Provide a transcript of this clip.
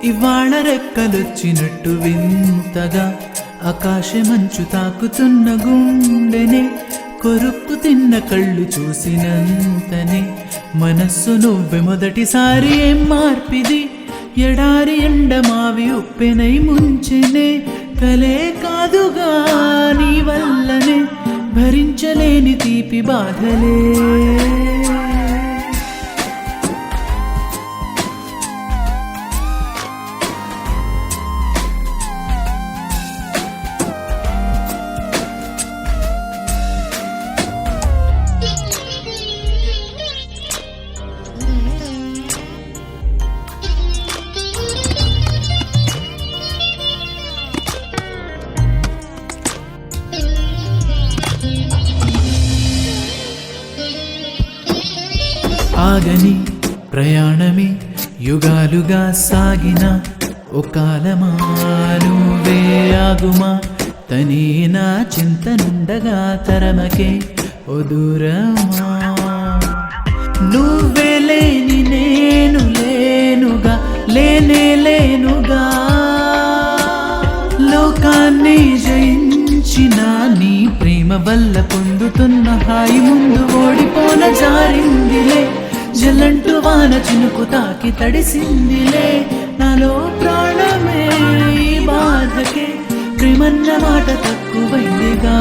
ఇవాళ రెక్కలొచ్చినట్టు వింతగా ఆకాశమంచు తాకుతున్న గుండెనే కొరుక్కు తిన్న కళ్ళు చూసినంతనే మనస్సు నువ్వే మొదటిసారి ఏం మార్పిది ఎడారి ఎండమావి ఉప్పెనై ముంచెనే కలే కాదుగా నీ వల్లనే భరించలేని తీపి బాధలే ఆగని ప్రయాణమే యుగాలుగా సాగిన ఒకాలమా నువ్వే ఆగుమా తనే నా చింతనుండగా తరమకే ఒదురమా నువ్వే లేని నేను లేనుగా లేనే లేనుగా లోకాన్ని జయించిన నీ ప్రేమ వల్ల పొందుతున్న హాయి ముందు ఓడిపోన జారిందిలే జలంటు వాన చినుకు తాకి తడిసిందిలే నాలో ప్రాణమే ఈ బాధకే ప్రేమన్న మాట తక్కువైందిగా